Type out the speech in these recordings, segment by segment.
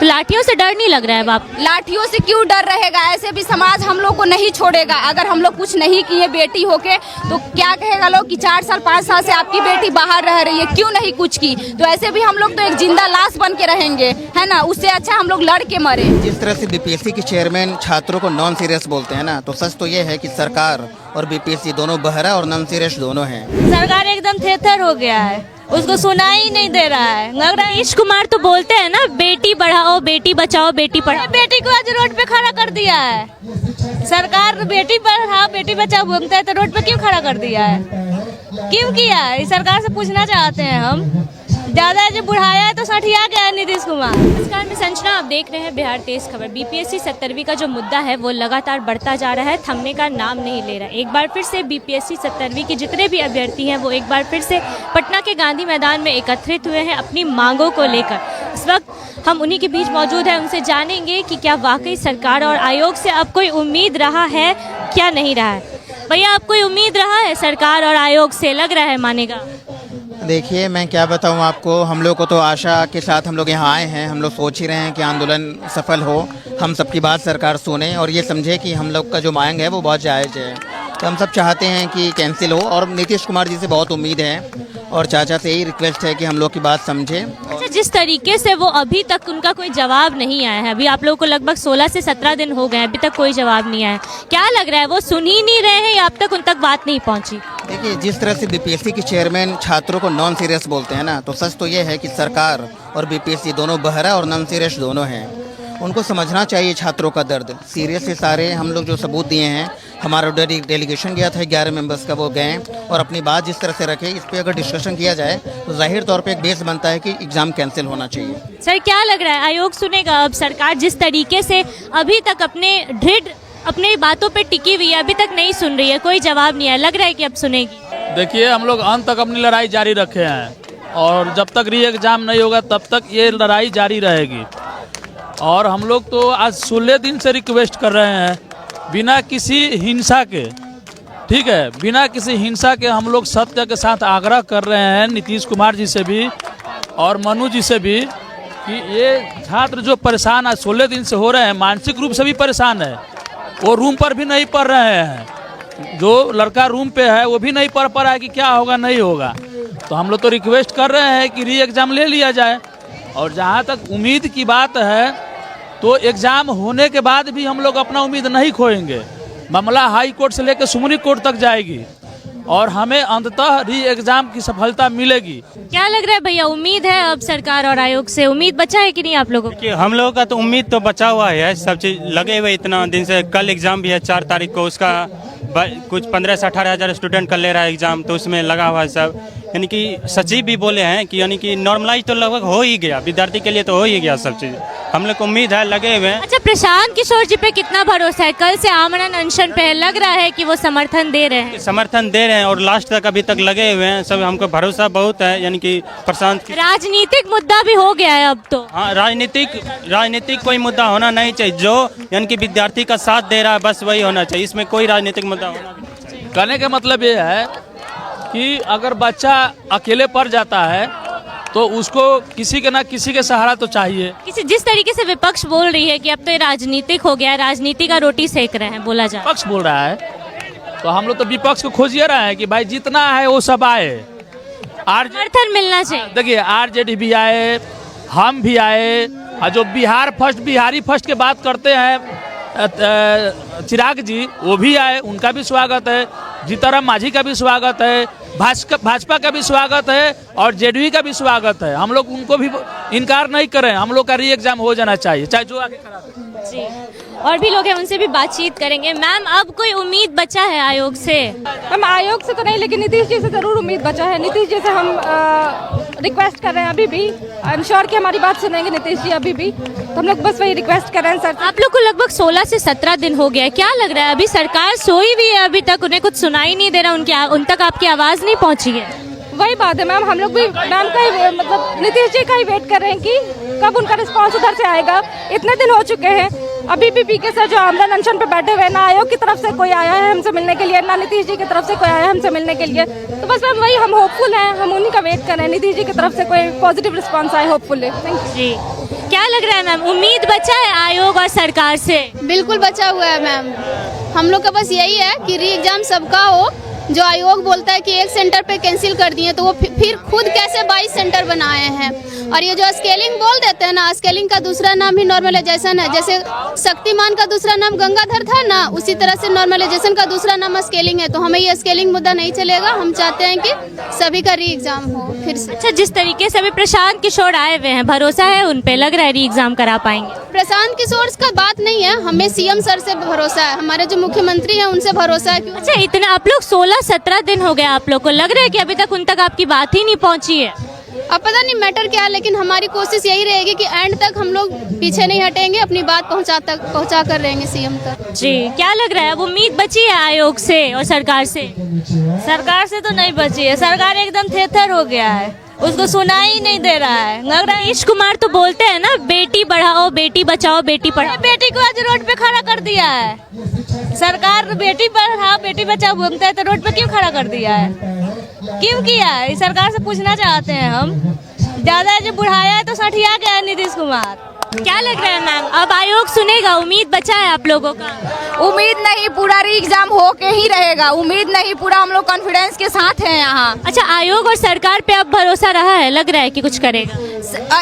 तो लाठियों से डर नहीं लग रहा है बाप? लाठियों से क्यों डर रहेगा? ऐसे भी समाज हम लोग को नहीं छोड़ेगा। अगर हम लोग कुछ नहीं किए बेटी होके तो क्या कहेगा लोग कि 4 साल 5 साल से आपकी बेटी बाहर रह रही है, क्यों नहीं कुछ की? तो ऐसे भी हम लोग तो एक जिंदा लाश बन के रहेंगे, है ना। उससे अच्छा हम लोग लड़ के मरे। जिस तरह से बीपीएससी के चेयरमैन छात्रों को नॉन सीरियस बोलते हैं ना, तो सच तो ये है कि सरकार और बीपीएससी दोनों बहरा और नॉन सीरियस दोनों हैं। सरकार एकदम थेथर हो गया है, उसको सुनाई ही नहीं दे रहा है। नीतीश कुमार तो बोलते हैं ना, बेटी बढ़ाओ बेटी बचाओ बेटी पढ़ाओ। बेटी को आज रोड पे खड़ा कर दिया है सरकार। बेटी बढ़ाओ बेटी बचाओ बोलता है तो रोड पे क्यों खड़ा कर दिया है? क्यों किया है? सरकार से पूछना चाहते हैं हम। ज्यादा जो बुढ़ाया है तो सठिया गया है नीतीश कुमार। नमस्कार, मैं संजना, आप देख रहे हैं बिहार तेज खबर। बीपीएससी 70वीं का जो मुद्दा है वो लगातार बढ़ता जा रहा है, थमने का नाम नहीं ले रहा। एक बार फिर से बीपीएससी 70वीं के जितने भी अभ्यर्थी हैं वो एक बार फिर से पटना के गांधी मैदान में एकत्रित हुए हैं अपनी मांगों को लेकर। इस वक्त हम उन्हीं के बीच मौजूद हैं, उनसे जानेंगे कि क्या वाकई सरकार और आयोग से अब कोई उम्मीद रहा है, क्या नहीं रहा है। भैया, अब कोई उम्मीद रहा है सरकार और आयोग से? लग रहा है मानेगा? देखिए, मैं क्या बताऊं आपको, हम लोग को तो आशा के साथ हम लोग यहाँ आए हैं। हम लोग सोच ही रहे हैं कि आंदोलन सफल हो, हम सबकी बात सरकार सुने और ये समझे कि हम लोग का जो मांग है वो बहुत जायज़ है। तो हम सब चाहते हैं कि कैंसिल हो और नीतीश कुमार जी से बहुत उम्मीद है और चाचा से यही रिक्वेस्ट है कि हम लोग की बात समझें। अच्छा, जिस तरीके से वो अभी तक उनका कोई जवाब नहीं आया है, अभी आप लोगों को लगभग 16 से 17 दिन हो गए हैं, अभी तक कोई जवाब नहीं आया, क्या लग रहा है वो सुन ही नहीं रहे हैं या अब तक उन तक बात नहीं पहुंची? देखिए, जिस तरह से बीपीएससी के चेयरमैन छात्रों को नॉन सीरियस बोलते हैं ना, तो सच तो ये है कि सरकार और बीपीएससी दोनों बहरा और नॉन सीरियस दोनों हैं। उनको समझना चाहिए छात्रों का दर्द। सीरियस से सारे हम लोग जो सबूत दिए हैं, हमारा डेलीगेशन गया था 11 मेंबर्स का, वो गए और अपनी बात जिस तरह से रखे, इस पर अगर डिस्कशन किया जाए तो जाहिर तौर पे एक बेस बनता है कि एग्ज़ाम कैंसिल होना चाहिए। सर, क्या लग रहा है आयोग सुनेगा अब? सरकार जिस तरीके से अभी तक अपने बातों पे टिकी हुई है, अभी तक नहीं सुन रही है, कोई जवाब नहीं है, लग रहा है कि अब सुनेगी? देखिए, हम लोग अंत तक अपनी लड़ाई जारी रखे हैं और जब तक री एग्जाम नहीं होगा तब तक ये लड़ाई जारी रहेगी। और हम लोग तो आज 16 दिन से रिक्वेस्ट कर रहे हैं बिना किसी हिंसा के, ठीक है, बिना किसी हिंसा के हम लोग सत्य के साथ आग्रह कर रहे हैं नीतीश कुमार जी से भी और मनु जी से भी कि ये छात्र जो परेशान आज 16 दिन से हो रहे हैं, मानसिक रूप से भी परेशान है, वो रूम पर भी नहीं पढ़ रहे हैं। जो लड़का रूम पे है वो भी नहीं पढ़ पा रहा है कि क्या होगा नहीं होगा। तो हम लोग तो रिक्वेस्ट कर रहे हैं कि री एग्ज़ाम ले लिया जाए। और जहाँ तक उम्मीद की बात है तो एग्ज़ाम होने के बाद भी हम लोग अपना उम्मीद नहीं खोएंगे। मामला हाई कोर्ट से लेकर सुप्रीम कोर्ट तक जाएगी और हमें अंततः री एग्ज़ाम की सफलता मिलेगी। क्या लग रहा है भैया, उम्मीद है अब सरकार और आयोग से? उम्मीद बचा है कि नहीं आप लोगों को? हम लोगों का तो उम्मीद तो बचा हुआ है, सब चीज़ लगे हुए इतना दिन से। कल एग्ज़ाम भी है 4 तारीख को, उसका कुछ 15 से 18 हज़ार स्टूडेंट कर ले रहा है एग्ज़ाम, तो उसमें लगा हुआ है सब। यानी कि सचिव भी बोले हैं कि यानी कि नॉर्मलाइज तो लगभग हो ही गया, विद्यार्थी के लिए तो हो ही गया सब चीज़। हम लोग को उम्मीद है, लगे हुए हैं। अच्छा, प्रशांत किशोर जी पे कितना भरोसा है? कल से आमरण अनशन पे लग रहा है कि वो समर्थन दे रहे हैं। समर्थन दे रहे हैं और लास्ट तक अभी तक लगे हुए हैं सब। हमको भरोसा बहुत है, यानी कि प्रशांत। राजनीतिक मुद्दा भी हो गया है अब तो। हाँ, राजनीतिक कोई मुद्दा होना नहीं चाहिए। जो यानी कि विद्यार्थी का साथ दे रहा है बस वही होना चाहिए, इसमें कोई राजनीतिक मुद्दा होना नहीं चाहिए। कहने का मतलब ये है कि अगर बच्चा अकेले पढ़ जाता है तो उसको किसी के ना किसी के सहारा तो चाहिए। जिस तरीके से विपक्ष बोल रही है कि अब तो ये राजनीतिक हो गया है, राजनीति का रोटी सेक रहे हैं, बोला जाए। विपक्ष बोल रहा है तो हम लोग तो विपक्ष को खोजिए रहे हैं कि भाई जितना है वो सब आए, समर्थन मिलना चाहिए। देखिए, आरजेडी भी आए, हम भी आए, और जो बिहारी फर्स्ट के बात करते हैं चिराग जी, वो भी आए, उनका भी स्वागत है। जीतराम मांझी का भी स्वागत है, भाजपा का भी स्वागत है और जेडीयू का भी स्वागत है। हम लोग उनको भी इनकार नहीं करें, हम लोग का री एग्जाम हो जाना चाहिए, चाहे जो आगे करा दे। जी, और भी लोग हैं, उनसे भी बातचीत करेंगे। मैम, अब कोई उम्मीद बचा है आयोग से? हम आयोग से तो नहीं, लेकिन नीतीश जी से जरूर उम्मीद बचा है। नीतीश जी से हम रिक्वेस्ट कर रहे हैं अभी भी। आई एम श्योर कि हमारी बात सुनेंगे नीतीश जी अभी भी, तो हम लोग बस वही रिक्वेस्ट कर रहे हैं। सर, आप लोग को लगभग 16 से 17 दिन हो गया, क्या लग रहा है अभी सरकार सोई हुई है? अभी तक उन्हें कुछ सुनाई नहीं दे रहा, उन तक आपकी आवाज़ नहीं पहुँची है? वही बात है मैम, हम लोग भी मैम का ही मतलब नीतीश जी का ही वेट कर रहे हैं कि कब उनका रिस्पांस उधर से आएगा। इतने दिन हो चुके हैं, अभी भी पीके सर जो आमरण अनशन पे बैठे हुए, ना आयोग की तरफ से कोई आया है हमसे मिलने के लिए, ना नीतीश जी की तरफ से कोई आया है हमसे मिलने के लिए। तो बस मैम वही, हम होपफुल हैं, हम उन्हीं का वेट कर रहे हैं, नीतीश जी की तरफ से कोई पॉजिटिव रिस्पांस आए, होपफुल है। Thank you. जी, क्या क्या लग रहा है मैम, उम्मीद बचा है आयोग और सरकार से? बिल्कुल बचा हुआ है मैम। हम लोग का बस यही है कि री एग्जाम सबका हो। जो आयोग बोलता है कि एक सेंटर पे कैंसिल कर दिए, तो वो फिर खुद कैसे 22 सेंटर बनाए हैं। और ये जो स्केलिंग बोल देते हैं ना, स्केलिंग का दूसरा नाम ही नॉर्मलाइजेशन है। जैसे शक्तिमान का दूसरा नाम गंगाधर था ना, उसी तरह से नॉर्मलाइजेशन का दूसरा नाम स्केलिंग है। तो हमें ये स्केलिंग मुद्दा नहीं चलेगा। हम चाहते हैं कि सभी का री एग्जाम हो फिर से। अच्छा, जिस तरीके से अभी प्रशांत किशोर आए हुए हैं, भरोसा है उन पे? लग रहा है री एग्जाम करा पाएंगे? प्रशांत किशोर का बात नहीं है, हमें सीएम सर से भरोसा है, हमारे जो मुख्यमंत्री हैं उनसे भरोसा है। अच्छा, इतना आप लोग 16-17 दिन हो गया आप लोग को, लग रहा है कि अभी तक उन तक आपकी बात ही नहीं पहुंची है? अब पता नहीं मैटर क्या है, लेकिन हमारी कोशिश यही रहेगी कि एंड तक हम लोग पीछे नहीं हटेंगे, अपनी बात पहुंचा कर रहेंगे सीएम तक। जी, क्या लग रहा है, अब उम्मीद बची है आयोग से और सरकार से? सरकार से तो नहीं बची है, सरकार एकदम थेथर हो गया है, उसको सुनाई ही नहीं दे रहा है। लग रहा है नीतीश कुमार तो बोलते हैं ना, बेटी बढ़ाओ बेटी बचाओ बेटी पढ़ाओ। बेटी को आज रोड पे खड़ा कर दिया है सरकार। बेटी बढ़ाओ बेटी बचाओ बोलता है, तो रोड पे क्यों खड़ा कर दिया है? क्यों किया है? सरकार से पूछना चाहते हैं हम। ज्यादा जो बुढ़ाया है तो सठिया गया है नीतीश कुमार। क्या लग रहा है मैम, अब आयोग सुनेगा? उम्मीद बचा है आप लोगों का? उम्मीद नहीं, पूरा री एग्जाम हो के ही रहेगा। उम्मीद नहीं, पूरा हम लोग कॉन्फिडेंस के साथ हैं यहाँ। अच्छा, आयोग और सरकार पे अब भरोसा रहा है? लग रहा है कि कुछ करेगा?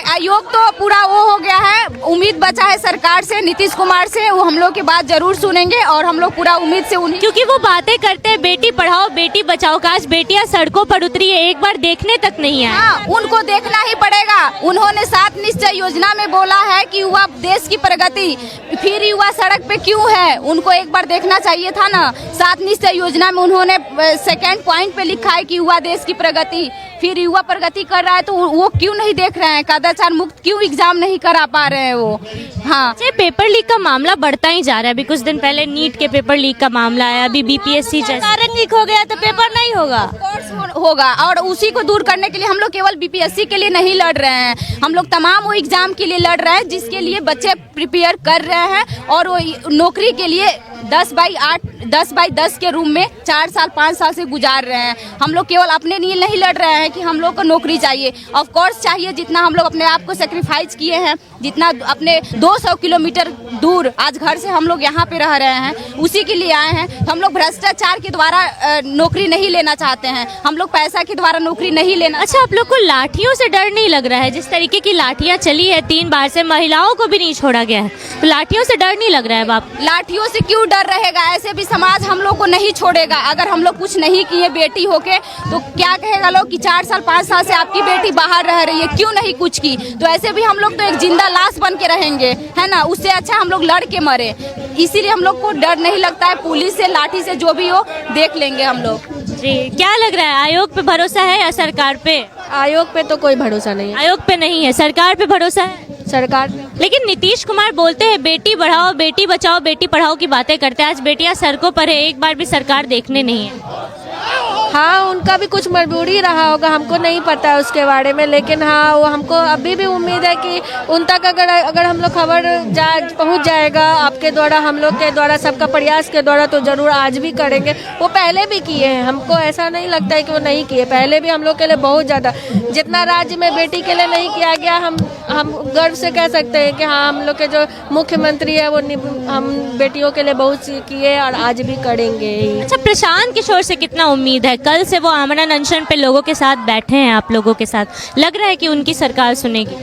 आयोग तो पूरा वो हो गया है। उम्मीद बचा है सरकार से, नीतीश कुमार से। वो हम लोग की बात जरूर सुनेंगे और हम लोग पूरा उम्मीद से उन्हीं, क्योंकि वो बातें करते हैं बेटी पढ़ाओ बेटी बचाओ का, आज बेटियां सड़कों पर उतरी है, एक बार देखने तक नहीं आए। हाँ, उनको देखना ही पड़ेगा। उन्होंने 7 निश्चय योजना में बोला है कि युवा देश की प्रगति, फिर युवा सड़क पे क्यों है? उनको एक बार देखना चाहिए था ना। 7 निश्चय योजना में उन्होंने सेकंड पॉइंट पे लिखा है कि युवा देश की प्रगति, फिर युवा प्रगति कर रहा है, तो वो क्यों नहीं देख रहे हैं? कदाचार मुक्त क्यों एग्जाम नहीं करा पा रहे हैं वो? हाँ, पेपर लीक का मामला बढ़ता ही जा रहा है। अभी कुछ दिन पहले नीट के पेपर लीक का मामला आया, अभी बीपीएससी कारण लीक हो गया तो पेपर नहीं होगा। होगा। और उसी को दूर करने के लिए हम लोग केवल बीपीएससी के लिए नहीं लड़ रहे हैं, हम लोग तमाम वो एग्जाम के लिए लड़ रहे हैं जिसके लिए बच्चे प्रिपेयर कर रहे हैं। और वो नौकरी के लिए 10/10 के रूम में 4 साल 5 साल से गुजार रहे हैं। हम लोग केवल अपने लिए नहीं लड़ रहे हैं कि हम लोग को नौकरी चाहिए, ऑफ कोर्स चाहिए। जितना हम लोग अपने आप को सेक्रीफाइस किए हैं, जितना अपने 200 किलोमीटर दूर आज घर से हम लोग यहाँ पे रह रहे हैं, उसी के लिए आए हैं। हम लोग भ्रष्टाचार के द्वारा नौकरी नहीं लेना चाहते हैं, हम लोग पैसा के द्वारा नौकरी नहीं लेना। अच्छा, आप लोग को लाठियों से डर नहीं लग रहा है? जिस तरीके की लाठियां चली है 3 बार से, महिलाओं को भी नहीं छोड़ा गया है, तो लाठियों से डर नहीं लग रहा है बाप? लाठियों से क्यों डर रहेगा? ऐसे भी समाज हम लोग को नहीं छोड़ेगा। अगर हम लोग कुछ नहीं किए बेटी होके, तो क्या कहेगा लोग कि 4 साल 5 साल से आपकी बेटी बाहर रह रही है, क्यों नहीं कुछ की? तो ऐसे भी हम लोग तो एक जिंदा लाश बन के रहेंगे, है ना। उससे अच्छा हम लोग लड़ के मरे। इसीलिए हम लोग को डर नहीं लगता है। पुलिस से लाठी से जो भी हो देख लेंगे हम लोग। जी, क्या लग रहा है, आयोग पे भरोसा है या सरकार पे? आयोग पे तो कोई भरोसा नहीं है। आयोग पे नहीं है, सरकार पे भरोसा है? सरकार, लेकिन नीतीश कुमार बोलते हैं बेटी बढ़ाओ बेटी बचाओ बेटी पढ़ाओ की बातें करते हैं, आज बेटियां सड़कों पर है, एक बार भी सरकार देखने नहीं है। हाँ, उनका भी कुछ मजबूरी रहा होगा, हमको नहीं पता है उसके बारे में। लेकिन हाँ, वो हमको अभी भी उम्मीद है कि उन तक अगर हम लोग खबर पहुंच जाएगा आपके द्वारा, हम लोग के द्वारा, सबका प्रयास के द्वारा, तो जरूर आज भी करेंगे। वो पहले भी किए हैं, हमको ऐसा नहीं लगता है कि वो नहीं किए। पहले भी हम लोग के लिए बहुत ज़्यादा, जितना राज्य में बेटी के लिए नहीं किया गया, हम गर्व से कह सकते हैं कि हाँ, हम लोग के जो मुख्यमंत्री है वो हम बेटियों के लिए बहुत सी किए और आज भी करेंगे। अच्छा, प्रशांत किशोर से कितना उम्मीद है? कल से वो आमरण अनशन पे लोगों के साथ बैठे हैं, आप लोगों के साथ, लग रहा है कि उनकी सरकार सुनेगी?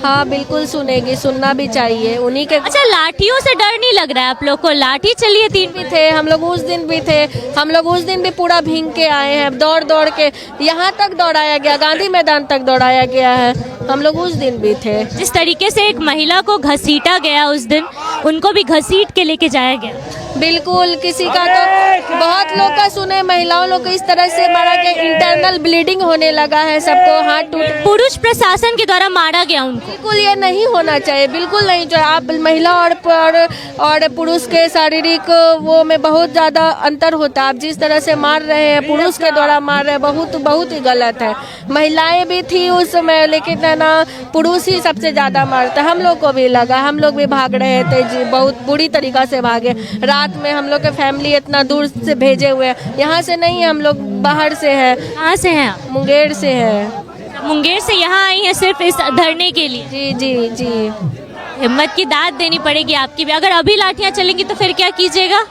हाँ, बिल्कुल सुनेगी, सुनना भी चाहिए उन्हीं के। अच्छा, लाठियों से डर नहीं लग रहा है आप लोग को? लाठी चलिए 3 भी थे हम लोग, उस दिन भी थे हम लोग, उस दिन भी पूरा भींग के आए हैं, दौड़ दौड़ के यहाँ तक दौड़ाया गया, गांधी मैदान तक दौड़ाया गया है। हम लोग उस दिन भी थे। जिस तरीके से एक महिला को घसीटा गया उस दिन, उनको भी घसीट के लेके जाया गया। बिल्कुल, किसी का तो बहुत लोग का सुने, महिलाओं लोग को इस तरह से मारा गया, इंटरनल ब्लीडिंग होने लगा है, सबको हाथ टूट, पुरुष प्रशासन के द्वारा मारा गया उनको। बिल्कुल ये नहीं होना चाहिए, बिल्कुल नहीं चाहिए। आप महिला और पुरुष के शारीरिक वो में बहुत ज़्यादा अंतर होता है। आप जिस तरह से मार रहे हैं, पुरुष के द्वारा मार रहे हैं, बहुत ही गलत है। महिलाएं भी थी उस समय, लेकिन ना पुरुष ही सबसे ज़्यादा मारता। हम लोग को भी लगा, हम लोग भी भाग रहे थे जी, बहुत बुरी तरीक़ा से भागे। रात में हम लोग के फैमिली इतना दूर से भेजे हुए हैं, यहाँ से नहीं, हम लोग बाहर से हैं। कहाँ से हैं आप? मुंगेर से हैं। मुंगेर से यहाँ आई हैं सिर्फ इस धरने के लिए? जी जी जी। हिम्मत की दाद देनी पड़ेगी आपकी भी। अगर अभी लाठियां चलेंगी तो फिर क्या कीजिएगा?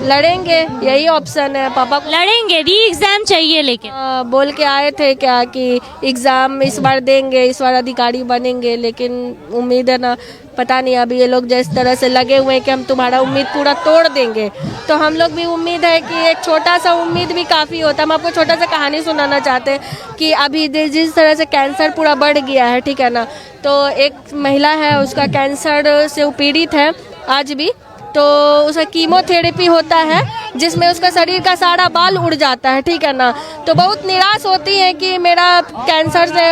लड़ेंगे, यही ऑप्शन है। पापा को लड़ेंगे, री एग्जाम चाहिए लेकिन बोल के आए थे क्या कि एग्ज़ाम इस बार देंगे, इस बार अधिकारी बनेंगे, लेकिन उम्मीद है ना, पता नहीं अभी ये लोग जिस तरह से लगे हुए हैं कि हम तुम्हारा उम्मीद पूरा तोड़ देंगे, तो हम लोग भी उम्मीद है कि एक छोटा सा उम्मीद भी काफ़ी होता है। हम आपको छोटा सा कहानी सुनाना चाहते हैं कि अभी जिस तरह से कैंसर पूरा बढ़ गया है, ठीक है ना, तो एक महिला है, उसका कैंसर से पीड़ित है आज भी, तो उसका कीमोथेरेपी होता है जिसमें उसका शरीर का सारा बाल उड़ जाता है, ठीक है ना, तो बहुत निराश होती है कि मेरा कैंसर से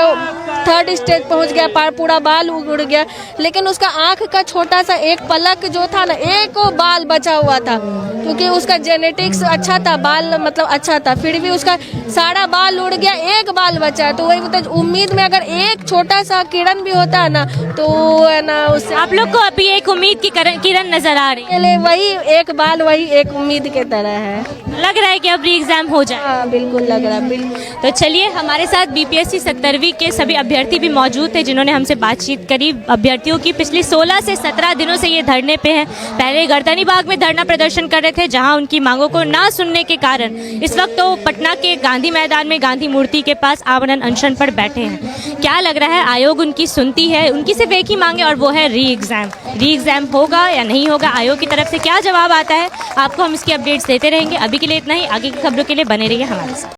3rd स्टेज पहुंच गया, पूरा बाल उड़ गया, लेकिन उसका आँख का छोटा सा एक पलक जो था ना, एक बाल बचा हुआ था, क्योंकि उसका जेनेटिक्स अच्छा था, बाल मतलब अच्छा था, फिर भी उसका सारा बाल उड़ गया, एक बाल बचा है। तो वही मतलब उम्मीद में अगर एक छोटा सा किरण भी होता है ना, तो है ना, उससे आप लोग को अभी एक उम्मीद की किरण नजर आ रही है। के लिए वही एक बाल, वही एक उम्मीद के तरह है। लग रहा है कि अब री एग्जाम हो जाए। हाँ बिल्कुल लग रहा है, बिल्कुल। तो चलिए, हमारे साथ बीपीएससी 70वीं के सभी अभ्यर्थी भी मौजूद थे जिन्होंने हमसे बातचीत करी। अभ्यर्थियों की पिछले 16 से 17 दिनों से ये धरने पे हैं। पहले गर्दनी बाग में धरना प्रदर्शन कर रहे थे, जहां उनकी मांगों को ना सुनने के कारण इस वक्त तो पटना के गांधी मैदान में गांधी मूर्ति के पास आवरण अनशन पर बैठे हैं। क्या लग रहा है, आयोग उनकी सुनती है? उनकी सिर्फ एक ही मांगे और वो है री एग्जाम। री एग्जाम होगा या नहीं होगा, आयोग की तरफ से क्या जवाब आता है, आपको हम इसकी अपडेट्स देते रहेंगे। अभी के लिए इतना ही, आगे की खबरों के लिए बने रहिए हमारे साथ।